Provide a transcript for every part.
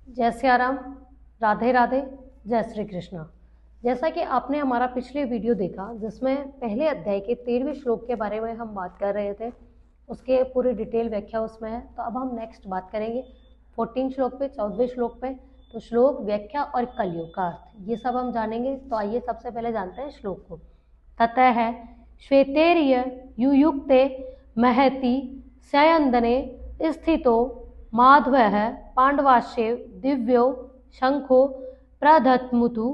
जय सिया राम, राधे राधे, जय श्री कृष्ण। जैसा कि आपने हमारा पिछले वीडियो देखा जिसमें पहले अध्याय के 13वें श्लोक के बारे में हम बात कर रहे थे, उसके पूरी डिटेल व्याख्या उसमें है। तो अब हम नेक्स्ट बात करेंगे 14 श्लोक पे, 14वें श्लोक पे। तो श्लोक, व्याख्या और कलयुग का अर्थ, ये सब हम जानेंगे। तो आइए सबसे पहले जानते हैं श्लोक को। ततः है श्वेतेर्य युयुक्ते महति स्यंदने स्थितो माधवः पांडवाश्य दिव्यो शंखो प्रधत्मुतु।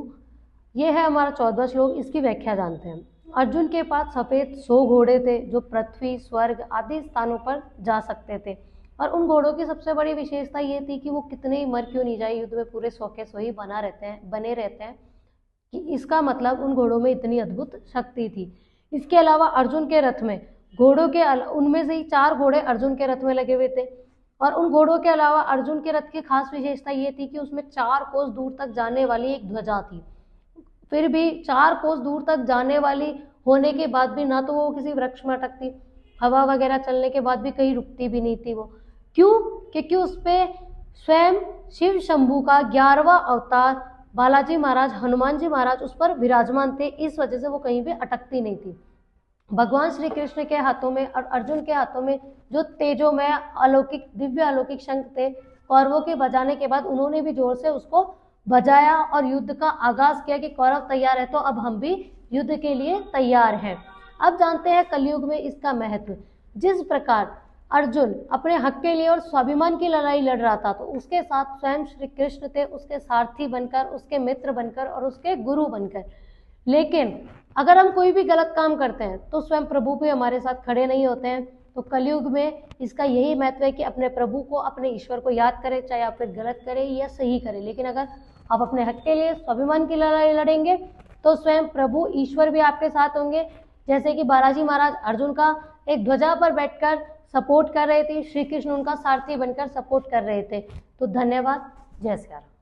ये है हमारा 14वां श्लोक। इसकी व्याख्या जानते हैं। अर्जुन के पास सफ़ेद 100 घोड़े थे जो पृथ्वी, स्वर्ग आदि स्थानों पर जा सकते थे। और उन घोड़ों की सबसे बड़ी विशेषता ये थी कि वो कितने ही मर क्यों नहीं जाए, युद्ध में पूरे 100 के 100 ही बने रहते हैं। कि इसका मतलब उन घोड़ों में इतनी अद्भुत शक्ति थी। इसके अलावा अर्जुन के रथ में घोड़ों के उनमें से ही 4 घोड़े अर्जुन के रथ में लगे हुए थे। और उन घोड़ों के अलावा अर्जुन के रथ की खास विशेषता ये थी कि उसमें 4 कोस दूर तक जाने वाली एक ध्वजा थी। फिर भी 4 कोस दूर तक जाने वाली होने के बाद भी ना तो वो किसी वृक्ष में अटकती, हवा वगैरह चलने के बाद भी कहीं रुकती भी नहीं थी वो। क्यों? क्योंकि उस पे स्वयं शिव शंभू का 11वां अवतार बालाजी महाराज, हनुमान जी महाराज उस पर विराजमान थे। इस वजह से वो कहीं भी अटकती नहीं थी। भगवान श्री कृष्ण के हाथों में और अर्जुन के हाथों में जो तेजोमय अलौकिक दिव्य अलौकिक शंख थे, कौरवों के बजाने के बाद उन्होंने भी जोर से उसको बजाया और युद्ध का आगाज किया कि कौरव तैयार है तो अब हम भी युद्ध के लिए तैयार हैं। अब जानते हैं कलयुग में इसका महत्व। जिस प्रकार अर्जुन अपने हक के लिए और स्वाभिमान की लड़ाई लड़ रहा था, तो उसके साथ स्वयं श्री कृष्ण थे, उसके सारथी बनकर, उसके मित्र बनकर और उसके गुरु बनकर। लेकिन अगर हम कोई भी गलत काम करते हैं तो स्वयं प्रभु भी हमारे साथ खड़े नहीं होते हैं। तो कलयुग में इसका यही महत्व है कि अपने प्रभु को, अपने ईश्वर को याद करें, चाहे आप फिर गलत करें या सही करें। लेकिन अगर आप अपने हक के लिए स्वाभिमान की लड़ाई लड़ेंगे तो स्वयं प्रभु ईश्वर भी आपके साथ होंगे। जैसे कि बालाजी महाराज अर्जुन का एक ध्वजा पर बैठकर सपोर्ट कर रहे थे, श्री कृष्ण उनका सारथी बनकर सपोर्ट कर रहे थे। तो धन्यवाद। जय श्री राम।